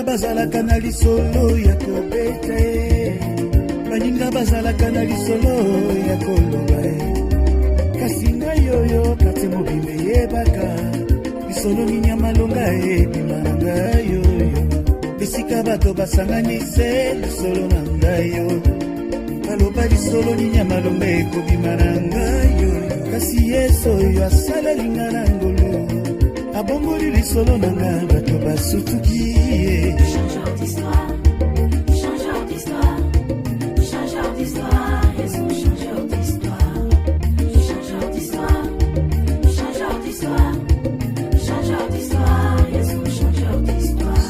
baninga bazalaka na lisolo ya kobeta baninga bazalaka na lisolo ya koloba kasi ngai oyo kati mobimbe yebaka lisolo ninya malonga ebima na ngai oyo esika bato basanganise lisolo na ngai oyo baloba lisolo ninya malonga ekobima na ngai oyo kasi yesu oyo asalalinga na ngolu abongoli lisolo na ngai bato basutuki Changeur d'histoire, changeur d'histoire, changeur d'histoire, Jésus, changeur d'histoire, changeur d'histoire, changeur d'histoire, changeur d'histoire, Jésus, changeur d'histoire.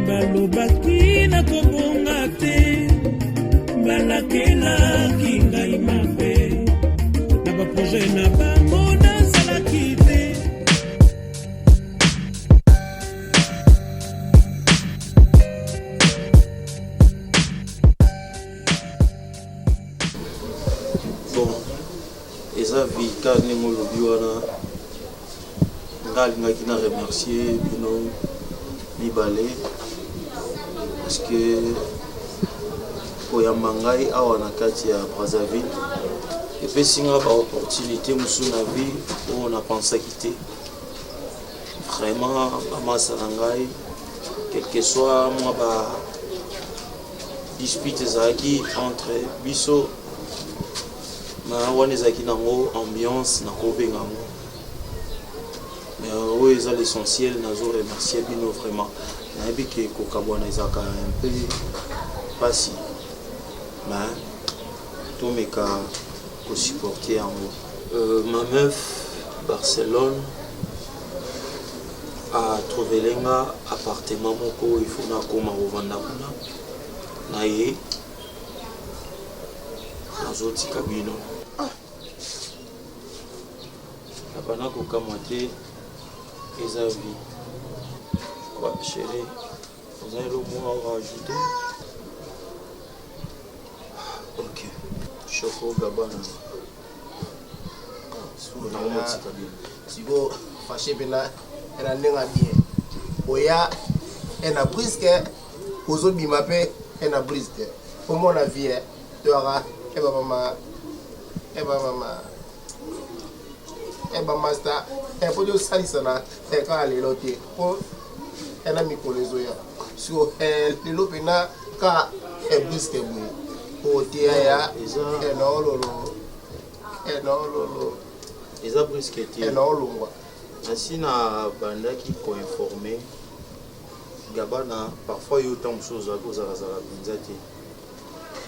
balobaki na kobonga te balakelaki ngai mabe na baproje na bango nazalaki te bon eza vika ndenge olobi wana nga alingaki na remercier bino mibale parce que koyamba ngai awa na kati ya Brazzaville epesi nga baopportunité mosusu na vie oyo napensaki te vraiment bamasa na ngai quelque soit mwa ba dispute ezalaki entre biso na wana ezalaki nango ambiance na kobenga yango mais oyo eza l'essentiel nazo remercier bino vraiment nayebi ke kokabwana ezalaka un peu pasi mais tomeka supporter yango ma meuf Barcelone a trouvé lenga appartement moko il faut na koma kovanda kuna na ye nazotika bino abana kokamwa te eza vie quoi chérie vous avez le mot à rajouter? Ok Choco Gabana siko fâché pena ena nenga bien oya ena briske ozobima pe ena briske omona vie toaka eba master po jo salisa na ka lelo te po ena mikolo ezoya siko lelo pena ka briske boye po tia ya enololo eza briske te enolongwa asi na bandaki koinforme Gabana parfois yo ntango mosusu ozalaki ozalazala mpenza te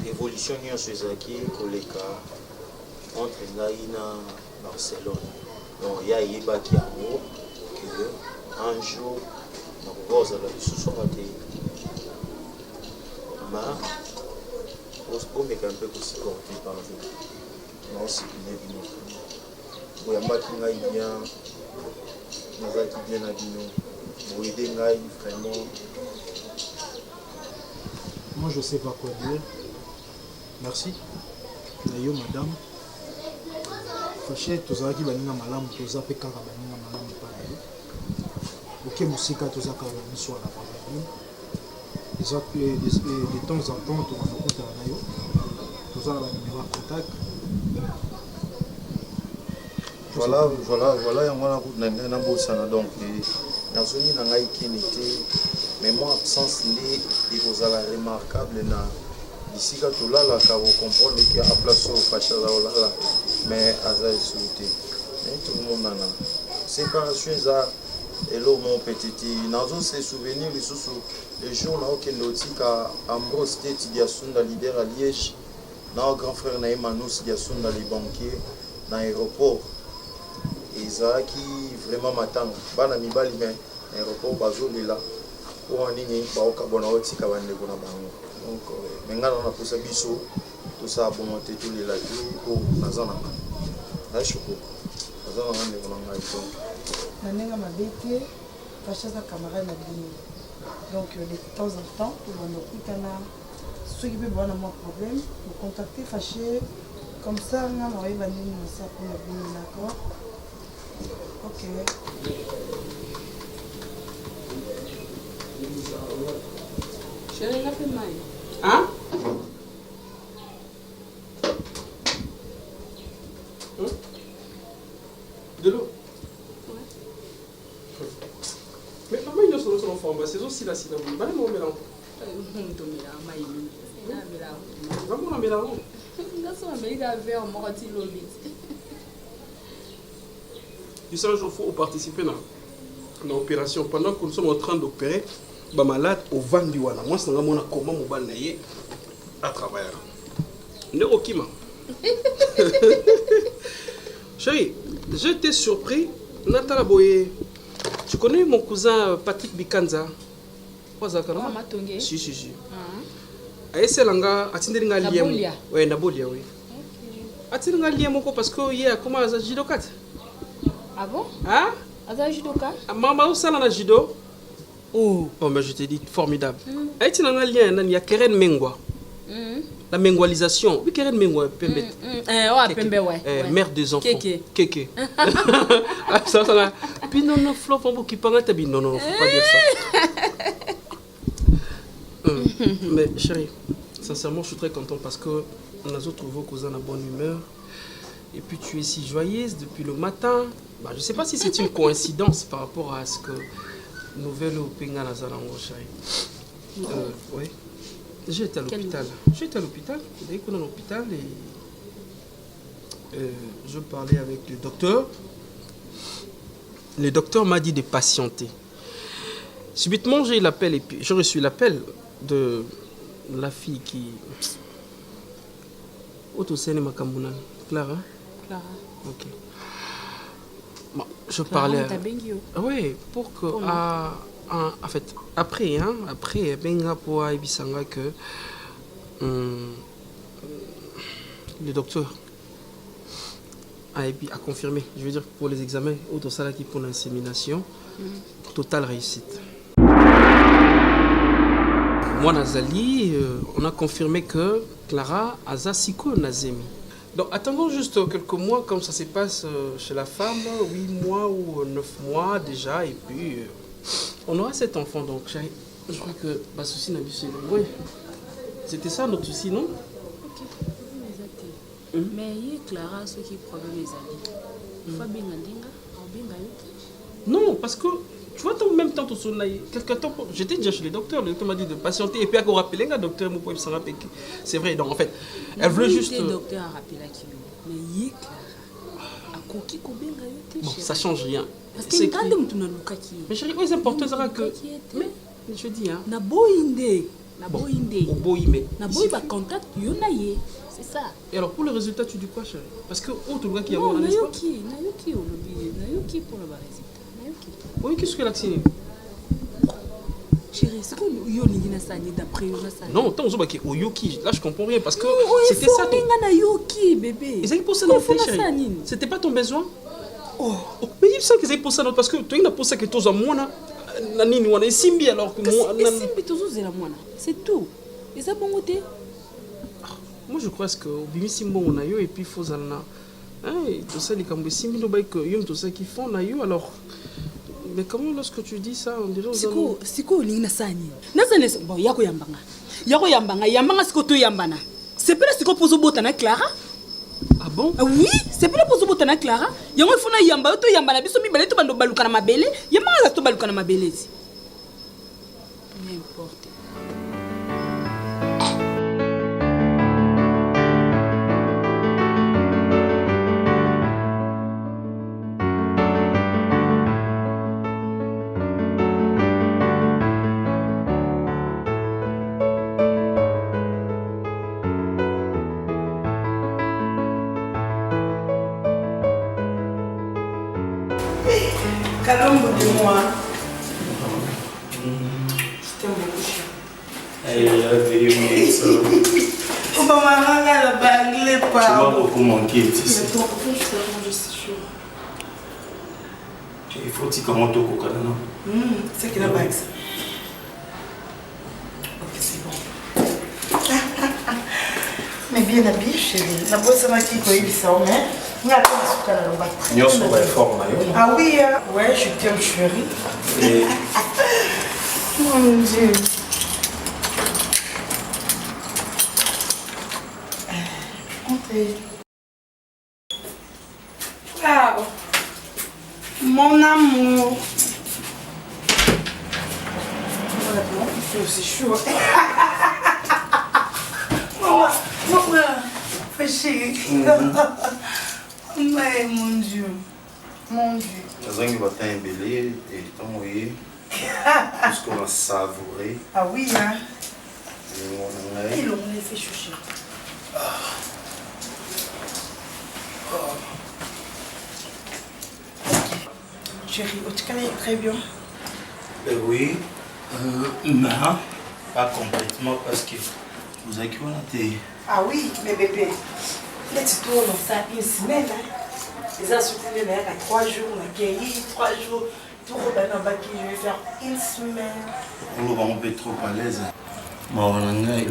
évolution nyonso ezalaki koleka entre ngai na Barcelone donc ya yebaki yango que un jour nakoka ozala lisusu aka te ma omeka mpe kosupporte pardon naosipine bino boyambaki ngai bien nazalaki bien na bino boyede ngai vraiment. Moi je sais pas quoi dire. Merci nayo madame fâché tozalaki baninga malamu toza mpe kaka baninga malamu epai na yo oke mosika toza kaka na miso na Brazzaville eza de temps en temps tokana kutana na yo toza na banimero ya contact. Voilà yango na ngai nabosana donc nazongi na ngai kini te mais moi absence nde ekozala remarquable na bisika tolalaka kocomprendre ke a place oyo fashi aza kolala mais aza esulu te mais tokomonana séparation eza elo mo petiti nazose souvenir lisusu le jour naokende otika Ambrose te Tidiasunda leader à Liège na grand frère na ye Manus Diasunda le banquier na aéroport ezalaki vraiment matanga bana mibali mais aéroport bazolela po nini baokabona otika bandeko na bango donc mengana naposa biso tosala bongo te tolela te po naza na ngai nashoko naza na ngai ndeko na ngai donc na ndenge mabe te fashi aza camarade na bino donc de temps en temps tobanda okutana soki mpe bana mwa problème bocontacte fashi Comme ça, on va y aller ça pour la vie, d'accord? Ok. Chérie, la fait mal. Hein? De l'eau? Ouais. Mais maman, il est sur son enfant, c'est aussi là, c'est là. Bah, non, mais là. Vraiment, on a mis là. Tu sais, il faut participer dans l'opération. Pendant que nous sommes en train d'opérer, bah malade au Vandiwana. Moi, c'est comment mon bal à travers. Neurokima. Chérie, j'étais surpris. Nathalie Boye, tu connais mon cousin Patrick Bikanza? Si. C'est langa atinderinga liem. Ouais, Nabolia, oui. Atinderinga liem parce que hier comment ça judokat? Ah bon? Hein? Aza judoka? Maman où ça na judo? Oh, mais je te dis formidable. Atinderinga lien il y a Keren Mengwa. La mengualisation. Oui, Keren Mengwa Pembe. Pembe ouais. Mère des enfants. Keke. Ça là. Puis non flop on qui parle ta non, faut pas dire ça. Mais chérie, sincèrement, je suis très content parce que on a trouvé vos cousins en bonne humeur. Et puis tu es si joyeuse depuis le matin. Bah, je ne sais pas si c'est une coïncidence par rapport à ce que nouvelle au Pinga Nazalango, chérie. Oui. J'étais à l'hôpital. J'étais à l'hôpital. Dès qu'on est à l'hôpital, je parlais avec le docteur. Le docteur m'a dit de patienter. Subitement, j'ai l'appel et puis j'ai reçu l'appel de la fille qui... Otosene Makamuna. Clara? Clara. Ok. Bon, je parlais... Oui, pour que... en fait, après, Benga pour Ibisanga que le docteur a confirmé, je veux dire pour les examens, Otosala qui pour l'insémination, totale réussite. Moi, Nazali, on a confirmé que Clara a Siko Nazemi. Donc, attendons juste quelques mois, comme ça se passe chez la femme, 8 mois ou 9 mois déjà, et puis on aura cet enfant. Donc, je crois que ma souci n'a vu c'est oui. C'était ça notre souci, non? Ok, mais il y a Clara, ce qui problème les amis. Il faut bien non, parce que tu vois, en même temps, quelques temps, j'étais déjà chez le docteur m'a dit de patienter, et puis à qu'on rappelle un docteur, c'est vrai, donc en fait, elle veut juste... Le docteur a rappelé qui mais il est bon, ça change rien. Parce que quand on a mais chérie, c'est important, ça que... Mais je dis, hein... Na boinde. Contact, c'est ça. Et alors, pour le résultat, tu dis quoi, chérie? Parce que, oh, tu vois qu'il y a un n'est-ce pas? Nayoki pour le résultat. Oui, qu'est-ce que l'accident? Chérie, c'est quoi Yolingi Nassani d'après Yonassani? Non, tant que Oyoki, là je comprends rien parce que c'était ça ton... Yoki, bébé. Ils avaient posé notre chérie. C'était pas ton besoin? Oh, mais il sait qu'ils avaient posé notre parce que toi il n'a posé que toi à moi nani wana simbi alors que moi simbi tous aux moi c'est tout. Et ça bon côté? Moi je crois que bimi simbo on a yo et puis faut zalna. Hein, tout ça les kambo simbi no bay que yom tout ça qui font na yo alors. Mais comment lorsque tu dis ça on dirait siko lingi nasani nazane bon yako yambanga siko to yambana c'est pas siko pozo botana Clara. Ah bon? Oui, c'est pas pozo botana Clara. Yango fona yamba to yambana biso mibale to bando baluka na mabele yambanga to baluka na mabele. N'importe. Calombe de moi. Je t'aime beaucoup, cher. Elle a veillé ça. On va m'arranger la bague, Tu vas beaucoup manquer ici. Je suis chaud. Il faut que tu commentes au coca, non? C'est que la bague, ça. Ok, c'est bon. Mais bien habillé, chérie. La boîte m'a dit qu'il y a mais il y a pas de Nous sommes en forme. Ah oui, ouais, je t'aime, chérie. Et Mon Dieu. Entrez. Wow. Mon amour. C'est chaud. Maman, fais chérie. Mais mon Dieu. Mon Dieu. Nous avons un belé et tant oui. Puisqu'on a savouré. Ah oui, hein. Et Et l'on les fait choucher. Chérie, tu connais très bien. oui, mais pas complètement parce que vous avez été. Ah oui, mais bébé, là tu tournes ça une semaine. Les a soutenu à 3 jours, on a gagné 3 jours. Tout le monde je vais faire une semaine. On peut être trop à l'aise. Je suis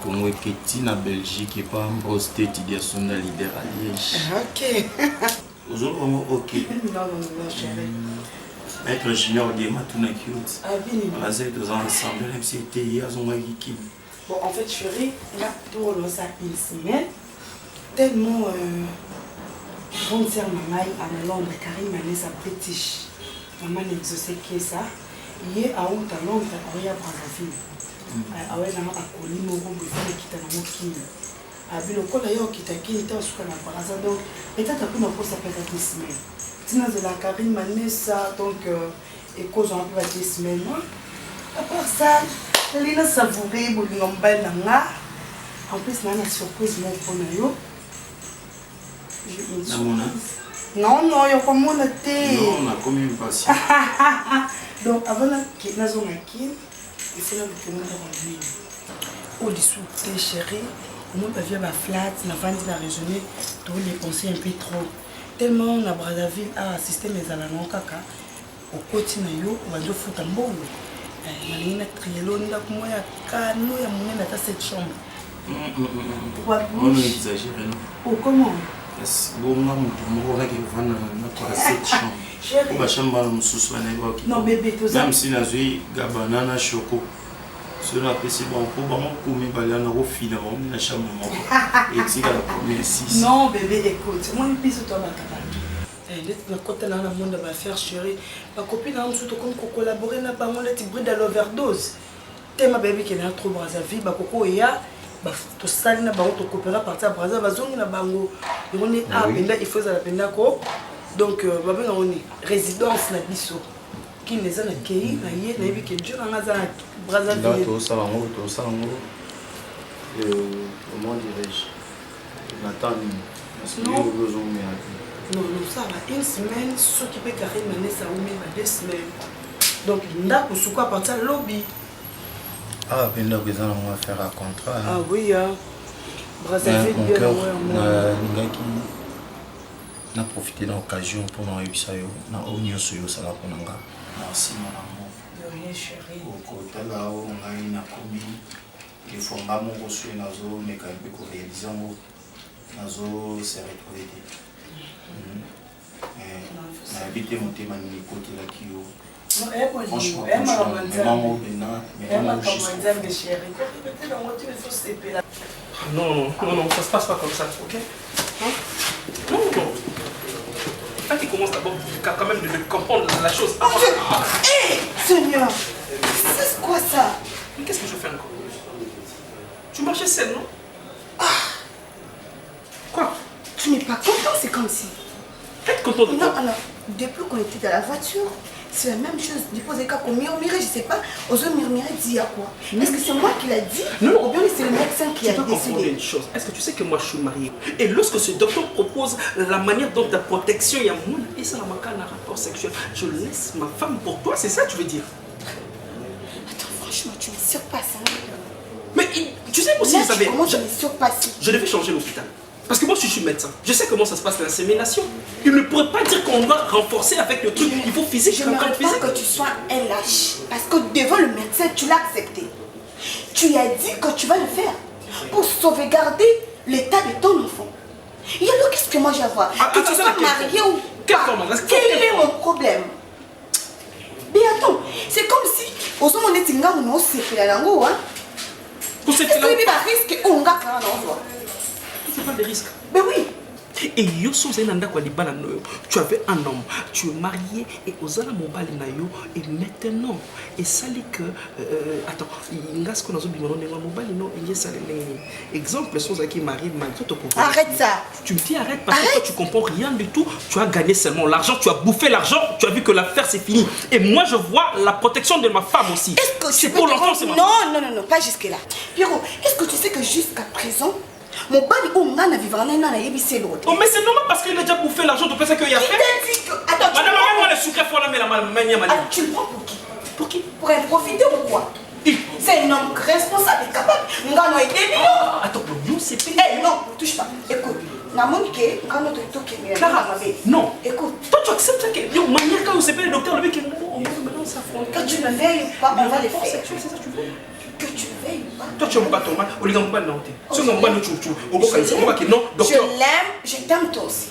Congo et na Belgique et pas en state de leader à Liège. Ok. Aujourd'hui, ok. Non, chérie. Maître Junior de Matuna Cute. Ah, bien. On a fait deux ans ensemble, même si c'était hier, on a eu qui. Bon, en fait, chérie, là, tout le monde ça une semaine. Tellement. Bonne sœur maman à Londres, Karim m'a laissé british. Maman n'exauçait que ça. Hier, à Honte à Londres, à Brazzaville. Awe na akoli moko bifana kita na mokili biloko na yo kitaki ita suka na Brazza donc peut-être après na posa pesa des semaines tina de la Karine Manessa donc et cause un peu des semaines à part ça lina savourer bolingo mbal nanga en plus na surprise mon pour na yo non yo komona te non on a comme une passion donc avant que na zo ngaki il faut que nous revienne au dessous tes chéris au moins pas via ma flat na vandi na raisonner tous les conseils un peu trop tellement na Brazzaville a assisté mes alano kaka au côté na yo va do futa mbongo na lina trielo nda ko ya kano ya monene ta cette chambre on exagère non oh comment bon on va que vana na kwa cette chambre chérie ba chambre mususu na iba ki non bébé tout ça même si na zui gabana na choco sur la PC bon pour ba mo komi ba ya na ofina ba na chambre mo et tika la première 6 non bébé écoute moi une piste toi bakala na côté na monde va faire chérie ma copine a surtout comme collaborer na bango le type de l'overdose tema bébé qui est trop Brazzaville ba koko ya ba to sali na bango to coopérer partir à Brazzaville bazongi na bango on est à benda il faut ça la benda ko donc babe na on résidence na biso qui les a na kei na ye na yebi ke Dieu na za Brazzaville to ça bango comment dirais-je Nathan non, ça va une semaine, ce qui peut carrer Manessa ou même 2 semaines. Donc, il n'a pas de quoi partir à lobby. Ah, ben là, on va faire un contrat. Ah oui, Brazzaville, mon cœur, on a profité de l'occasion pour nous réussir. On a union sur ça là pour nous. Merci, mon amour. De rien, chérie. Au côté là, on a une commis. Il faut pas mon reçu dans zone, mais quand même qu'on réalise dans zone, c'est retrouvé. Habité mon thème à côté là qui franchement, non, ça se passe pas comme ça, ok? Non. Là, tu commences d'abord quand même de comprendre la chose. Hé, Seigneur, c'est quoi ça? Mais qu'est-ce que je fais encore? Tu marchais seul, non? Quoi? Tu n'es pas content, c'est comme si. Être content de Non, quoi? alors, depuis qu'on était dans la voiture, c'est la même chose. Depuis les cas qu'on murmurait, je sais pas, aux autres murmurait dit à quoi? Est-ce que c'est moi qui l'a dit? Non. Ou bien c'est le médecin qui a Tu dois comprendre décidé? une chose. Est-ce que tu sais que moi je suis marié? Et lorsque ce docteur propose la manière dont la protection, il y a mon et ça n'a pas un rapport sexuel, je laisse ma femme pour toi, c'est ça que tu veux dire? Attends, franchement, tu me surpasses. Hein? Mais tu sais aussi, Là, vous savez, comment je me surpasse? je devais changer l'hôpital. Parce que moi je suis médecin. Je sais comment ça se passe l'insémination. Il ne pourrait pas dire qu'on doit renforcer avec le truc. Il faut physique, Je ne quand veux pas que tu sois un lâche. Parce que devant le médecin, tu l'as accepté. Tu lui as dit que tu vas le faire. pour sauvegarder l'état de ton enfant. Et alors, qu'est-ce que moi j'ai à voir? Que tu sois marié ou pas? Quel est mon problème? Mais attends, c'est comme si, aux hommes, on est en train de se faire la langue, hein? Est-ce qu'il y a des risques ou on a un endroit? Tu parles des risques. Ben oui. Et yo tu avais un homme, tu es marié et aux ala mobile nayo et maintenant et ça que attends il a ce qu'on a dit mobile non il y a ça exemple sont qui marié arrête ça. Tu me dis arrête parce que tu comprends rien du tout. Tu as gagné seulement l'argent, tu as bouffé l'argent, tu as vu que l'affaire c'est fini. Et moi je vois la protection de ma femme aussi. Est-ce que c'est pour l'enfant, c'est non, pas jusque là. Pierrot, est-ce que tu sais que jusqu'à présent mon bali au ngana vivant na yebisé l'autre. Oh mais c'est normal parce qu'il a déjà bouffé l'argent de penser qu'il y a fait. Attends, madame moi le sucre faut la mettre tu le prends pour qui? Pour qui? Pour en profiter ou quoi? C'est un homme responsable et capable. Ngano est débile. Attends, nous c'est payé. Eh non, touche pas. Écoute, Namonike, Ngano te toque. Clara, non. Écoute. Toi tu acceptes ça que yo manière quand c'est pas le docteur le mec on va maintenant s'affronter. Que tu le veuilles ou pas, on va le faire. C'est ça tu veux. Que tu veuilles ou pas. Toi tu n'aimes pas ton mal, on les gagne pas non. Si on n'aime pas nous tu on va que non docteur. Je l'aime, je t'aime toi aussi.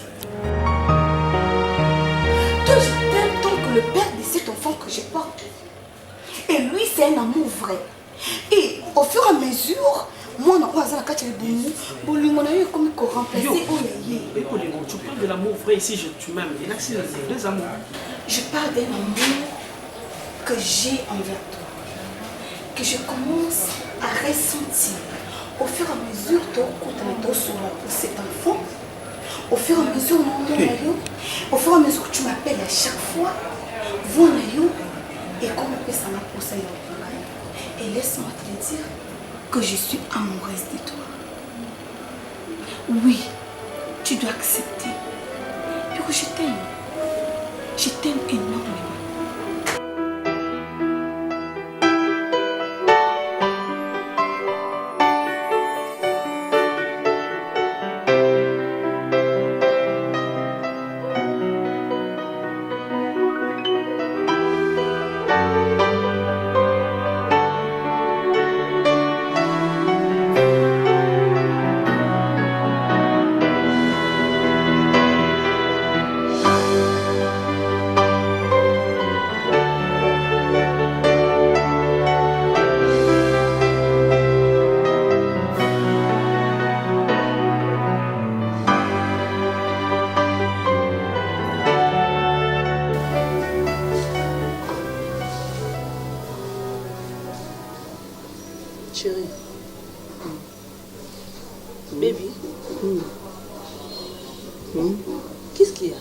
Toi je t'aime tant que le père de cet enfant que je porte. Et lui c'est un amour vrai. Et au fur et à mesure, moi on a pas la carte de boulot, mon ami comme remplacer tu parles de l'amour vrai ici, tu m'aimes. Il y a deux amours. Je parle d'un amour que j'ai envers toi. Que je commence à ressentir au fur et à mesure pour cet enfant, au fur et à mesure au fur et à mesure que tu m'appelles à chaque fois, et comme ça m'a poussé et laisse-moi te dire que je suis amoureuse de toi. Oui, tu dois accepter. Et que je t'aime énormément. Chérie. Baby. Qu'est-ce qu'il y a?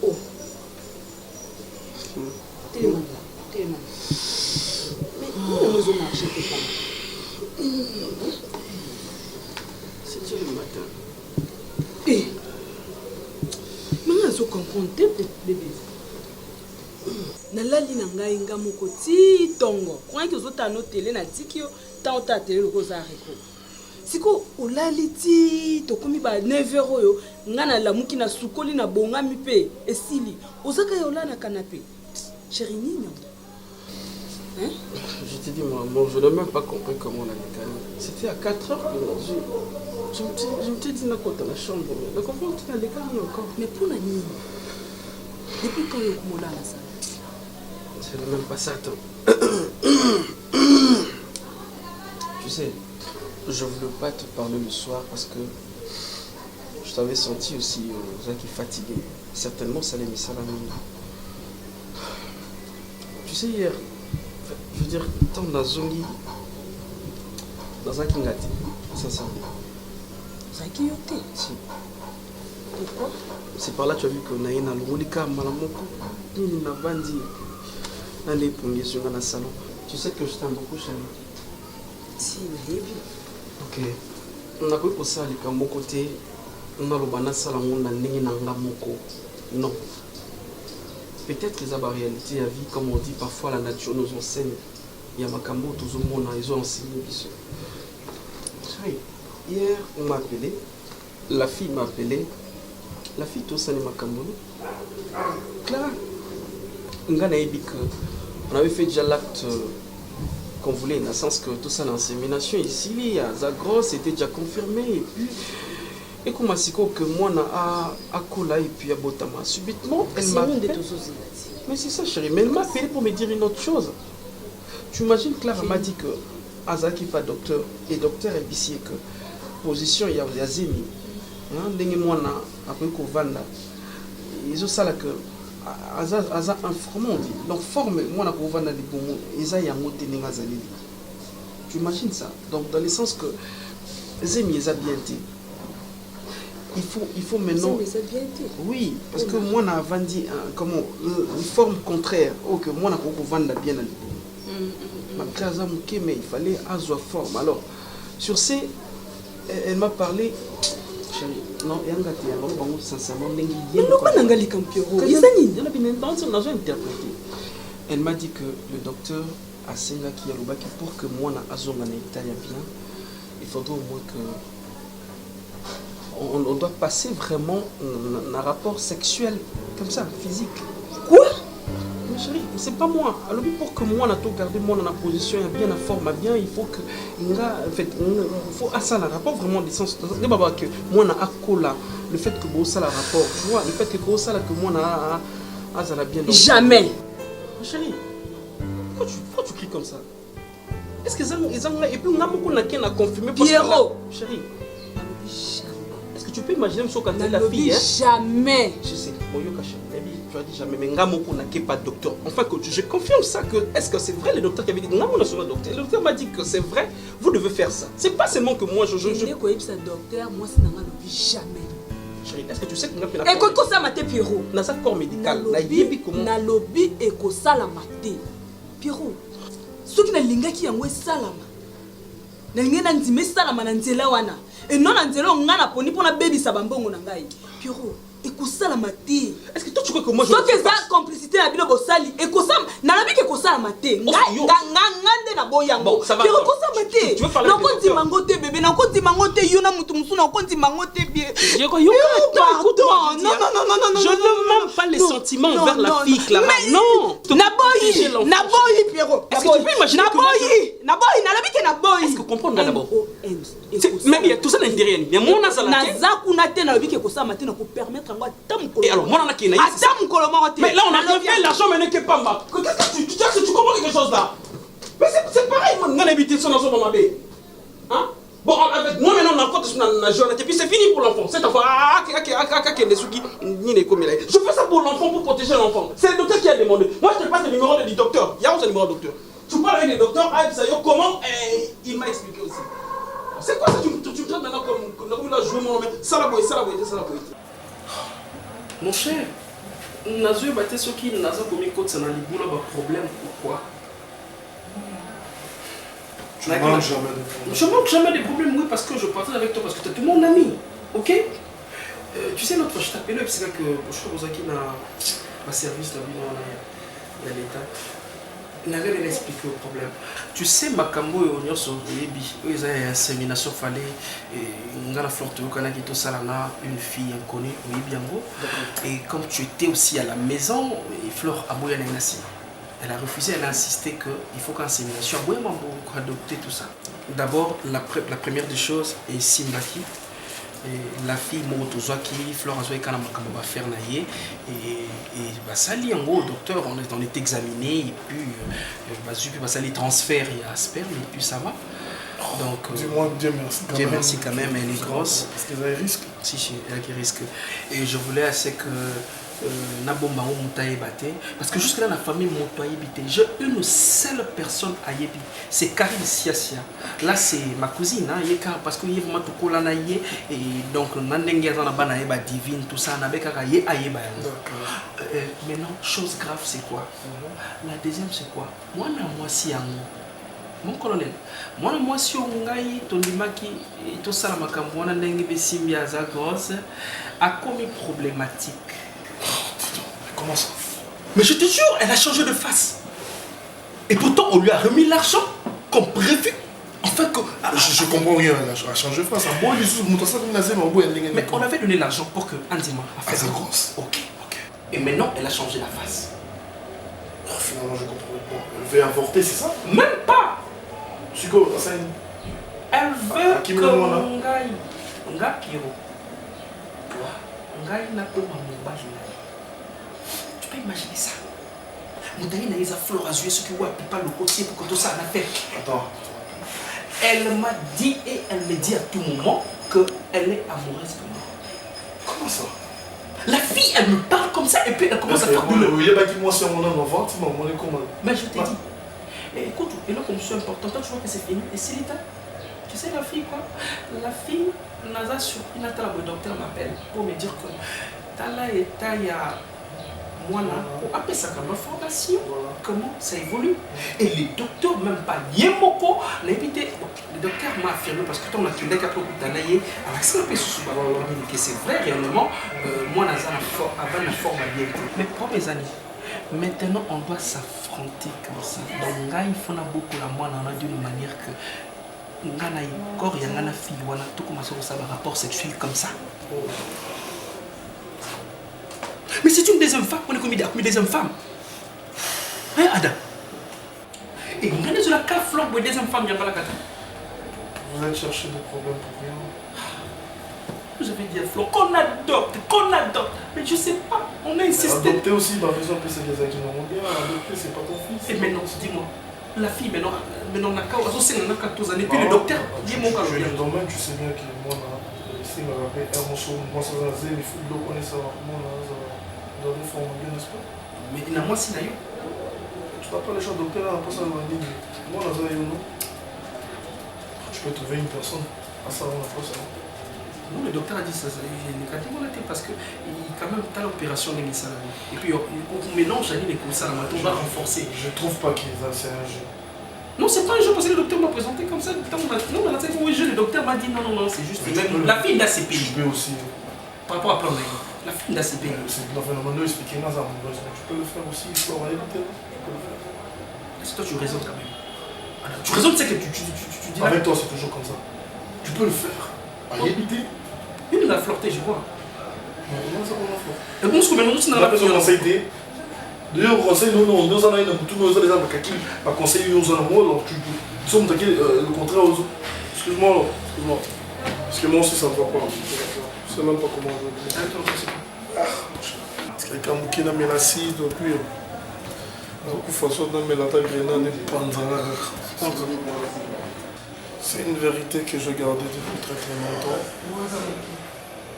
Oh. Télémon. Mais où nous avons marché tes femmes? C'est déjà le matin. Eh. Maintenant, je comprends tes bébés. Nalali na ngai nga moko ti tongo. Kwa ki ozota no télé na tiki yo tant ta télé loko za reko. Siko olali ti tokomi ba 9h oyo nga na lamuki na sukoli na bonga mi pe esili. Ozaka yo la na canapé. Chérie Nino. Hein? Je te dis maman, je n'ai même pas compris comment on a décalé. C'était à 4h que je me suis dit na kota la chambre. La comprendre tu n'as décalé encore. Mais pour la nuit. Depuis quand yo komola la salle? C'est même pas ça, attends. Tu sais, je voulais pas te parler le soir parce que je t'avais senti aussi qui fatigué. Certainement, ça allait me ça la nuit. Tu sais, hier, je veux dire, tant dans Zongi, dans un kingati, sincèrement. Zaki yote? Si. Pourquoi? C'est par là que tu as vu qu'on a une alumolika malamoko, une navandi. Dans salon. Tu sais que je t'aime beaucoup, chérie. Si, baby. Ok. On a pris pour ça, à mon côté, on a le banana salon, on a moko. Non. Peut-être que c'est la réalité à vie, comme on dit parfois, la nature nous enseigne. Il y a Makambo, tout le monde, ils ont enseigné. Chérie, hier, on m'a appelé. La fille m'a appelé. La fille, tout ça, n'est Makambo. Clara. On avait fait déjà l'acte qu'on voulait, dans le sens que tout ça, l'insémination ici, il y a sa grosse, c'était déjà confirmé, et puis, et comme que moi, à Kola, et puis à Botama, subitement, elle m'a appelé. Mais c'est ça, chérie, mais elle m'a appelé pour me dire une autre chose. Tu imagines, Clara m'a dit que Azaki pas docteur, et docteur, elle dit que position, il y a Zemi, moi, après qu'on vende, ils ont ça là que. Aza informant, donc forme moi na ko vanda libomo eza ya moté ninga zaleli. Tu imagines ça? Donc dans le sens que Zemi eza bien été. Il faut maintenant oui, parce que moi na vandi comment une forme contraire au que moi na ko vanda bien na libomo. Ma casa muké mais il fallait azwa forme. Alors sur ces elle m'a parlé. Non, sincèrement, elle m'a dit que le docteur a Senga qui pour que moi na azonga na italien bien, il faudrait au moins que on doit passer vraiment un rapport sexuel comme ça, physique. Quoi? Mais chérie, c'est pas moi. Alors pour que moi na tout garder moi dans la position bien, la forme bien, il faut que en fait il faut à ça un rapport vraiment des sens que moi na akola le fait que ça le rapport, tu vois, le fait que ça que moi na azala bien donc, jamais. Chérie, pourquoi tu cries comme ça? Est-ce que ils ont et puis on a beaucoup na confirmé parce que chérie, est-ce que tu peux imaginer monsieur quand la fille jamais. Je sais, tu as dit jamais, mais Ngamoko n'a pas de docteur. Enfin, je confirme ça que est-ce que c'est vrai le docteur qui avait dit Ngamoko n'a pas de docteur. Le docteur m'a dit que c'est vrai, vous devez faire ça. C'est pas seulement que moi je. Docteur, moi c'est jamais. Chérie, est-ce que tu sais que Ngamoko n'a pas. Écoute ça maté Pierrot. Dans sa corps médical, na lobby et ko sala maté. Pierrot. Ce qui na linga qui yango salama. Na linga na ndime salama na nzela wana. Et non na nzela ngana poni pona baby sabambongo na ngai. Pierrot. Est-ce que toi tu crois que moi je veux faire ça? Complicité na bino bosali ekosam na labi ke kosala mate ngande na boyango ça va tu kosala mate na konti mangote bébé na konti mangote yo na mutu musu na konti mangote bien non je ne même pas les sentiments envers la fille Clara non na boyi Pierrot est-ce que tu peux imaginer na boyi na labi ke na boyi est-ce que comprendre d'abord mais il y a tout ça n'intérêt mais moi na sala na zakuna te na labi ke kosala mate na ko permettre et alors, moi, on a qui mais là, on a bien fait l'argent, mais n'est que pas mal. Tu comprends quelque chose là? Mais c'est pareil, on a habité son enfant dans ma baie. Hein? Bon, avec moi, maintenant, on a encore la journée, et puis c'est fini pour l'enfant. Cette enfant, je fais ça pour l'enfant, pour protéger l'enfant. C'est le docteur qui a demandé. Moi, je te passe le numéro du docteur. Il y a aussi le numéro du docteur. Tu parles avec le docteur, comment il m'a expliqué aussi. C'est quoi ça? Tu me traites maintenant comme la jouer mon ça la boîte. Mon cher, Nazo batté ce qui n'a pas commis côte, ça n'a pas problème pourquoi? Je manque jamais de problème. Je manque jamais de problème, oui, parce que je partage avec toi, parce que tu es tout mon ami, ok? Tu sais, l'autre fois, je t'appelais, parce que je suis posé dans service de l'État. Il n'avait rien expliqué au problème. Tu sais, Makambo et Onyo sont ils ont une insémination, fallait une fille inconnue, et comme tu étais aussi à la maison, Flore Aboya Nenassi. Elle a refusé, elle a insisté qu'il faut qu'insémination, pour adopter tout ça. D'abord, la première des choses est Simbaki. La fille Motozaki, Flore Azoé Kana Makambo va faire naïe et sali en gros docteur on est examiné et puis sali transfert et asperme et puis ça va donc dis-moi Dieu merci Dieu merci quand même elle est grosse parce qu'elle a des risques si elle a des risques et je voulais assez que Nabomba Moutaïbate parce que jusque là la famille Moutaïbite j'ai une seule personne à Yebi c'est Karine Siasia là c'est ma cousine hein, parce que Yéva Matukola naïe et donc Nandengia dans la banaïba divine tout ça n'abeka kaye ayeba maintenant chose grave c'est quoi la deuxième c'est quoi moi na moi si mon colonel moi na moi si ongai tondimaki tout ça la makambo na ndenge besimbia za grosse a commis problématique. Comment ça? Mais je te jure, elle a changé de face. Et pourtant, on lui a remis l'argent comme prévu. Enfin que... Je comprends rien, elle a changé de face. Mais on avait donné l'argent pour que Anzima a fait ça grosse. Ok. Et maintenant, elle a changé la face. Finalement, je comprends pas. Elle veut avorter, c'est ça? Même pas. Chico, c'est Elle veut que Ngai, Ngakiro, Ngai n'a pas mon. Tu peux imaginer ça? Moutaï n'a pas fleur à jouer ce qui voit pas le côté pour que tout ça n'a fait. Attends. Elle m'a dit et elle me dit à tout moment qu'elle est amoureuse de moi. Comment ça? La fille, elle me parle comme ça et puis elle commence à faire boulot. Il y a pas qui moi sur mon enfant, tu m'as demandé comment. Mais je t'ai dit. Et écoute, et là comme c'est important, toi tu vois que c'est fini. Et c'est l'état. Tu sais la fille quoi? La fille, Naza surpris, le docteur m'appelle pour me dire que Tala et Taya, moi là, pour appeler ça comme information, comment ça évolue. Et les docteurs, même pas Yemoko, l'évité. Le docteur m'a affirmé parce que toi on a qu'il est capable d'analyser avec ça, que c'est vrai réellement, moi Naza avant la forme à bien. Mais pour mes amis, maintenant on doit s'affronter comme ça. Donc là il faut beaucoup la moi d'une manière que Ngana corps et Ngana fille, on a tout commencé à avoir un rapport sexuel comme ça. Mais c'est une deuxième femme, on est comme une deuxième femme. Hein, Adam? Et on a la carte flop pour une deuxième femme, il n'y a pas la carte. Vous allez chercher des problèmes pour rien. Vous avez dit à Flo qu'on adopte. Mais je sais pas, on a insisté. Adopter aussi, par exemple, c'est des acquis non bien. Adopter, c'est pas ton fils. Et maintenant, dis-moi, la fille, maintenant, on a qu'à tous années. Puis le docteur, dis-moi quand je viens. Dans le domaine, tu sais bien que moi, si je me rappelle, moi, ça va il faut le connaître ça. Moi, dans une forme bien, n'est-ce pas? Mais il y a moi, si d'ailleurs. Tu n'as pas les choses docteur, après ça, on va dire, moi, dans un non. Tu peux trouver une personne. À ça, on a pas ça. Non, le docteur a dit ça, il a dit parce que quand même, tu as l'opération de l'Islam. Et puis, on mélange les courses à la main, on va renforcer. Je trouve pas que c'est un jeu. Non, c'est pas un jeu parce que le docteur m'a présenté comme ça. Non, on a dit oui, le docteur m'a dit non, c'est juste. Même la fille d'ACP. Je peux aussi. Par rapport à plan la fille d'ACP. C'est le phénomène expliqué dans un monde. Tu peux le faire aussi, il faut en réalité. Tu peux le faire. Est-ce que toi tu raisonnes quand même? Alors, tu raisonnes, c'est que tu dis. Avec toi, c'est toujours comme ça. Tu peux le faire. En réalité. Il a flirté, je vois. Comment ça, on a flirté? Et bon, ce que maintenant, tu n'as pas besoin de conseiller. D'ailleurs, conseil, nous avons tous les gens qui ont conseillé nous en amour. Nous sommes le contraire aux autres. Excuse-moi. Parce que moi aussi, ça ne va pas. Je ne sais même pas comment je vais dire. Parce que quelqu'un qui a mis l'acide, puis. Beaucoup de façons de mettre la grenade et panzana. C'est une vérité que je gardais depuis très longtemps.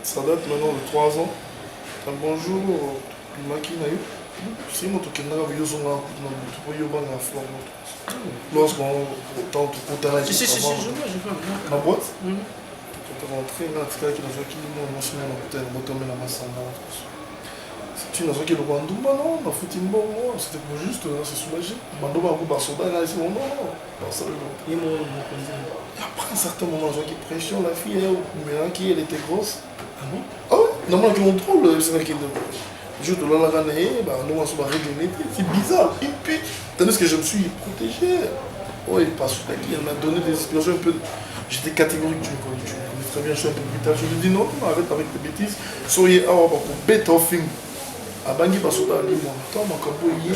Ça date maintenant de 3 ans. Un bonjour, le maquis n'a eu. Si mon token n'a pas eu son coup de main, tu peux y avoir un flanc. Lorsqu'on tente de compter si, je vois. Ma boîte? Quand tu es rentré, là, tu as qui dans un qui m'a mentionné dans l'hôtel, bottom et la masse en bas. Tu n'as pas qui le Bandumba, non, dans Foutimbo, c'était pour juste se soulager. Bandumba, un soldat, là, ici, non, Et après un certain moment, j'ai pression, la fille, elle était grosse. Ah bon? Ah ouais, normalement, qui contrôle, c'est vrai qu'il juste là, la ganaille, nous, on se va régler. C'est bizarre, une pute. Tandis que je me suis protégé. Oui, parce qu'elle m'a donné des explications un peu. J'étais catégorique, tu me connais très bien, je suis un peu brutal. Je lui ai dit non, arrête avec tes bêtises. Soyez à pour bête au film. À Bangui, parce que là, moi, ma capo hier.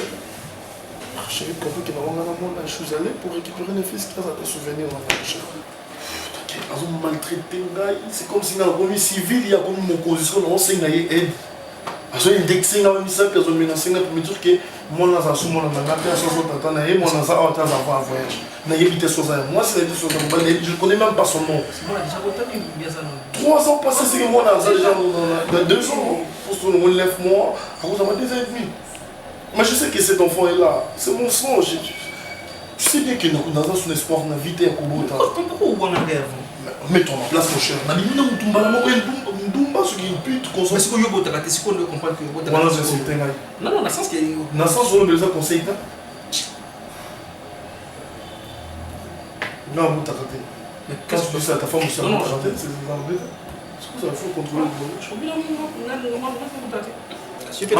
Je vais comprendre qu'il y a un moment là, je suis allé pour récupérer les fils qui ont des souvenirs dans la chaîne. Ils ont maltraité, c'est comme si dans le premier civil, il y a comme une opposition, on s'est aide. Ils ont indexé, ils ont menacé pour me dire que moi, je suis moi, je ne connais même pas son nom. 3 ans passés, c'est que moi, dans 2 ans, pour 9 mois, ça m'a 2 ans et demi. Mais je sais que cet enfant est là, c'est mon sang. Tu sais bien que dans son espoir, on a vite un coup. Pourquoi on a guerre? Mets-toi en place, mon cher. On a dit non, on va ce qui est une pute. Mais c'est que Yobo, c'est qu'on doit comprendre que Yobo. Voilà, c'est un gars. Non, dans le sens qu'il y a. Dans le sens où on a besoin de conseils. Non, vous t'as raté. Mais quand tu dis ça à ta femme, c'est un peu raté, c'est l'embêté. Est-ce que vous avez fait contrôler le bonheur? Je suis bien, je suis bien.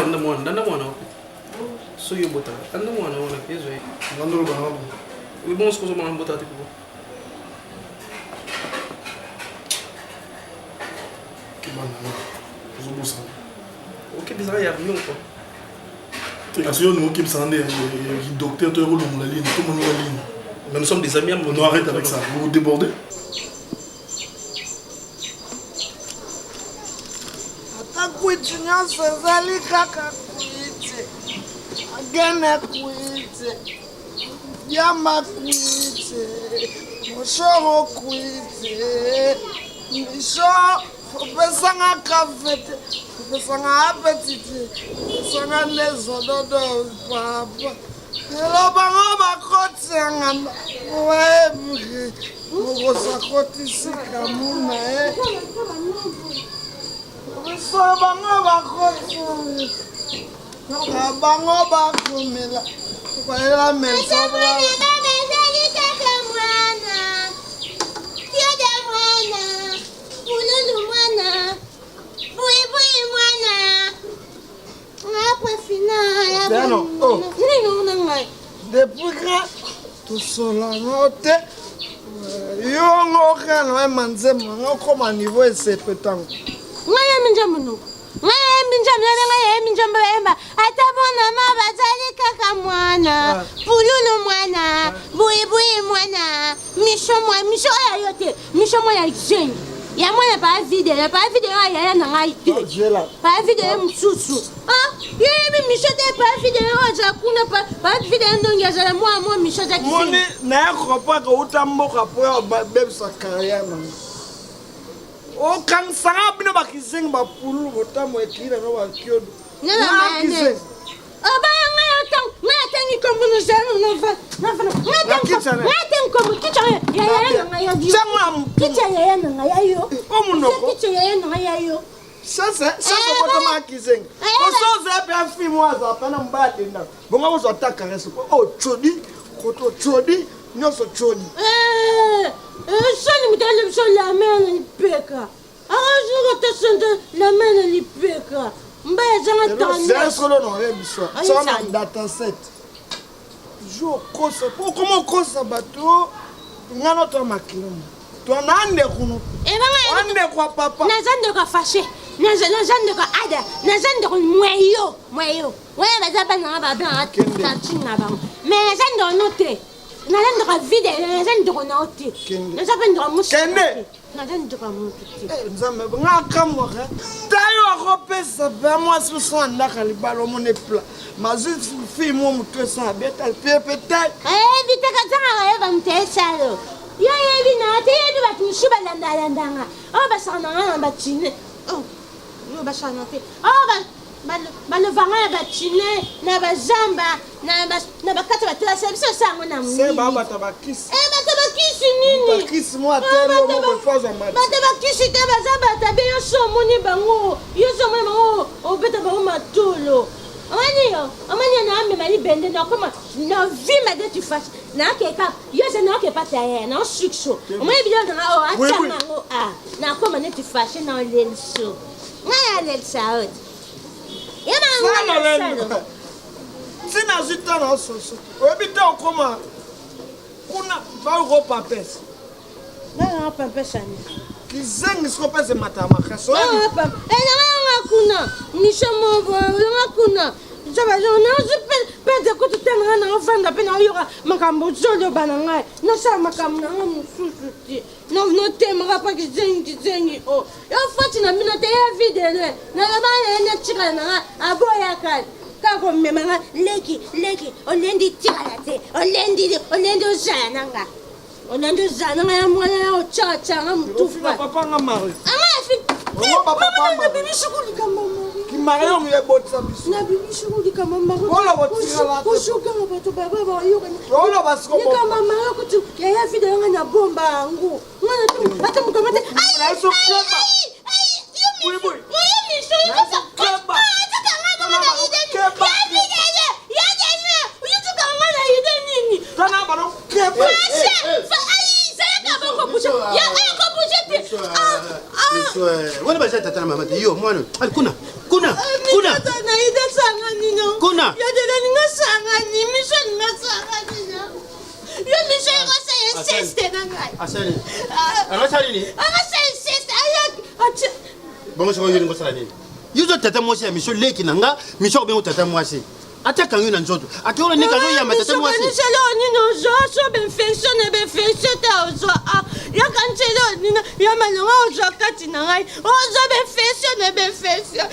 So Yobo, tu as un mois, on a fait. Oui, bon, ce que je m'en ai fait. Ok, bizarre, il y a rien quoi. Tu as vu, nous qui sommes des docteurs, tu as vu la ligne, tout le monde a la ligne. Mais nous sommes des amis, on arrête avec ça. Vous vous débordez. Kwithi nyosezali kaka kwithi agene kwithi yama kwithi moshogo kwithi misho besanga kafete besanga apetite besanga nezododo papa lo bango bakotsi ngamba webi ngosakoti sikamuna bango bakotsi bango bakumela kwaela mesa depuis que tu sois te yongo kana emanzema ngokoma niveau esepetanga ngaya minjamuno ngaya minjambo emba atabona mabazali kaka mwana pululu mwana buibui mwana misho yote misho ya jeune ya mwana pa video ya na ngai pa video msusu yebi misho te pa video aja kuna pa video ndongi aja moi misho za kisini moni na kropa ko utamboka po bebsa kariana o kan sanga bino bakizeng ba pulu botamo ekira no ba kyodo na kizeng abanga yatang ngatangi kombuno janu no va ngatangi kombuno kichare ya na yo kichare ya na yo omunoko kichare ya na yo sasa botama kizeng oso zepe afimu aza pana mbade na bonga ozo ataka reso o chodi koto chodi nyoso chodi soni mutale msola mena lipeka ajo to sende la mena lipeka mbaya janga tani c'est solo no rebiswa sona data set jo kosa comment kosa bato ngano to makilum to nande kuno ande kwa papa na zande ka fashe na zande ka ada na zande ko mweyo wewe bazaba na baba tatina ba mais zande note nazandi ka vide nazandi kona oti nazapenda mushende nazandi ka muti nzambe ngakamwa tayo akopesa ba mwasi usanda kalibalo mone pla mazu fimo mutu sa beta pepeta vite katanga eva mtesalo ya yebi na te yebi batu shuba landanga basana na batine yo basana te bale vanga batine na bazamba na bakata batela sebiso sango na muni se baba tabakisi batabakisi nini bakisi mo atelo mo befaza mati batabakisi te bazamba tabeyo so moni bango yo so moni bango obeta bango matolo amani na ame mali bende na koma na vima de tu fas na keka yo se na ke pata ya na suksho amani biyo na o atama ngo na koma ne tu fas na lenso ngaya lensa sina zita na soso obita okoma kuna bago papes na papes ani kizengi skopese matama kaso na kuna nishomo na kuna jaba na pede ko tutanga na ofanda pe na yoga makambo jolo bananga na sa makambo na mususu ti no tema pa kizengi o yo fati na mina te ya video na ba na chika na aboya kan kako memanga leki olendi tigala te olendi uzananga ya mwana ya ochacha nga mutufa papa nga mari amafi papa bibi shukuli kama mari ki mari yo yebotsa biso na bibi shukuli kama mari wala botsala ko shukanga bato baba yo wala basiko ni kama mari ko tu ya video nga na bomba ngo ngana tu ata mukamate ay so keba boy yo misho iko keba Wala ba tata na mama yo mwana kuna na ida sanga nino kuna ya dela ninga sanga ni misho ninga sanga nino yo misho ko se sister na ngai asali anasali ni sister ayak bongo sho yini ngosala nini yuzo tata mwasi ya misho leki nanga misho ko bengo tata mwasi ata kangi na nzoto akiola nika zo ya matata mwasi kanchelo nino zo so ben infection ta zo ya kanchelo nino ya malonga zo kati na ngai zo ben infection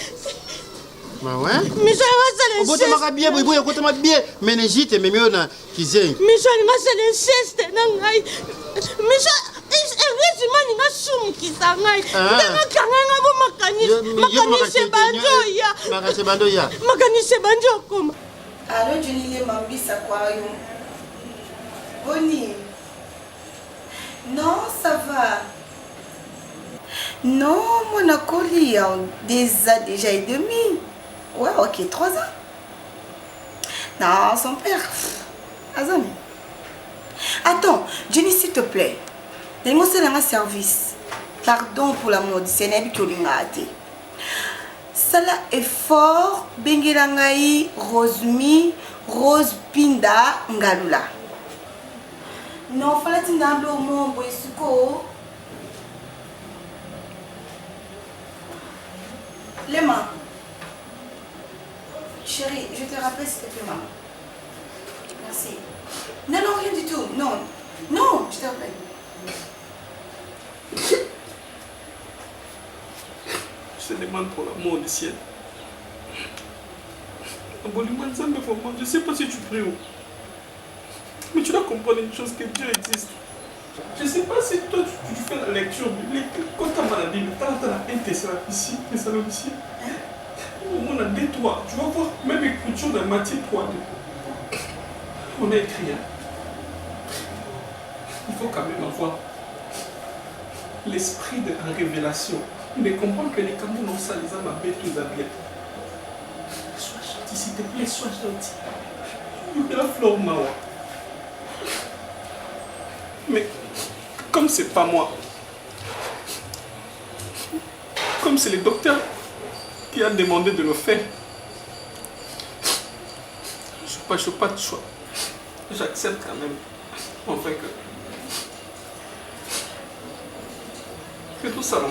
ma ouais Michel ngasa le bote makabie boy boy kota mabie meningite memio na kizengi Michel ngasa le cheste na ngai Michel Heureusement, nga soum qui s'angaille. Makanise banjo comme. Alors, je n'ai pas mis ça quoi. Bonnie. Non, ça va. Non, mon acolyte a déjà et demi. Ouais, ok, 3 ans. Non, son père. Azami. Attends, Jenny, s'il te plaît. Donne-moi un service. Pardon pour la mode, c'est un peu de Sala est fort, Bengelangai, Rosemi, Rose Pinda, Ngalula. Non, fallait que tu n'aies pas mon boisuko. Les mains. Chérie, je te rappelle s'il te plaît, maman. Merci. Non, non, rien du tout. Non, non, je te rappelle. Je te demande pour l'amour du ciel. Je ne sais pas si tu pries où. Mais tu dois comprendre une chose, que Dieu existe. Je ne sais pas si toi tu fais la lecture biblique. Quand tu as la Bible, tu as la ici, Thessaloniciens. On a dit toi, tu vas voir même l'écriture de Matthieu 3. On a écrit. Il faut quand même avoir l'esprit de la révélation. Mais comprendre que les Camerounais ont ça, les âmes bêtes, tous bien. Sois gentil, s'il te plaît, sois gentil. Il y a la fleur Mawa. Mais comme c'est pas moi, comme c'est le docteur qui a demandé de le faire, je n'ai pas de choix. J'accepte quand même. Enfin que tout ça, non.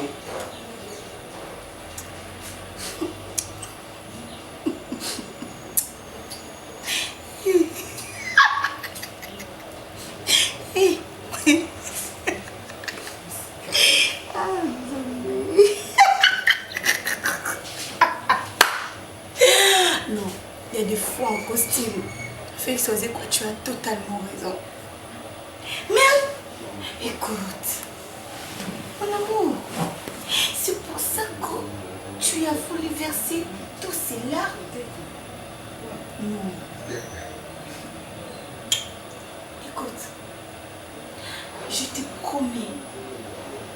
Non, il y a des fois en costume. Félix Ozeko, tu as totalement raison. Mais écoute, mon amour, c'est pour ça que tu as voulu verser tous ces larmes. Non. Écoute, je te promets,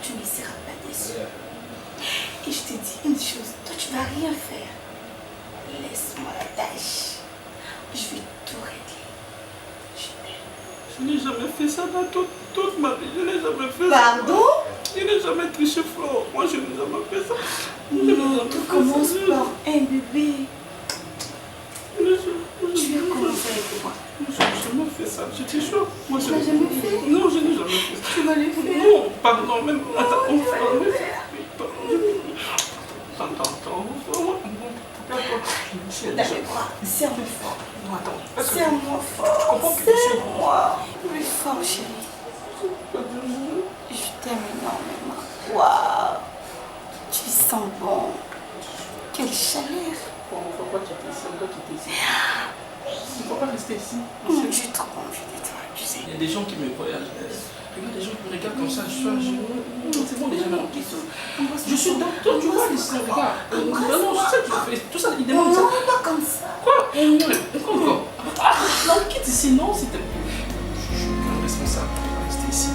tu ne seras pas déçu. Et je te dis une chose, toi tu ne vas rien faire. Laisse-moi la tâche. Je vais tout régler. Je n'ai jamais fait ça dans toute ma vie. Je n'ai jamais fait ça. Pardon? Je n'ai jamais triché Flo. Moi, je n'ai jamais fait ça. Non, tout commence par un bébé. Tu as commencé avec moi. Je n'ai jamais fait ça. J'étais chaud. Tu n'as jamais fait? Non, je n'ai jamais fait ça. Tu vas le faire? Non, pardon, même. Attends, on va le faire. D'accord, serre-moi fort. Non, attends. Serre-moi fort. Serre-moi. Plus fort, chérie. Je t'aime énormément. Waouh. Tu sens bon. Quelle chaleur. Bon, il ne faut pas quitter ici. On doit quitter ici. Il ne faut pas rester ici. J'ai trop envie de toi, tu sais. Il y a des gens qui me voyagent. Regarde, des gens qui me regardent comme ça. C'est bon, les gens m'ont dit. Je suis docteur, tu vois, ici. Regarde. Non, je sais que tu fais tout ça. Ils demandent ça. Non, pas comme ça. Quoi? Encore. Non, quitte ici, non, s'il te plaît. Je suis pas responsable. Je vais rester ici.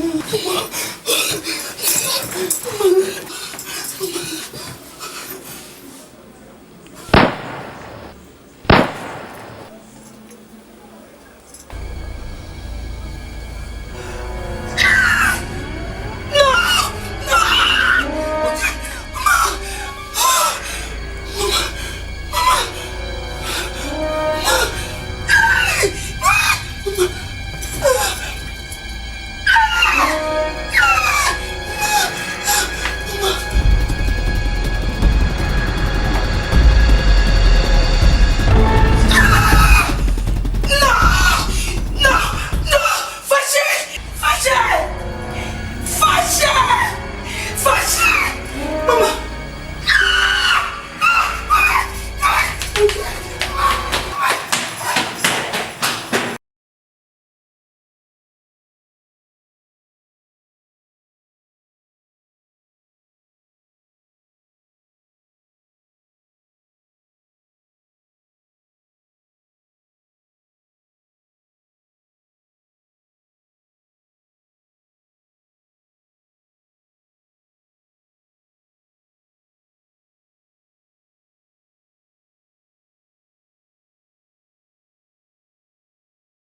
Maman.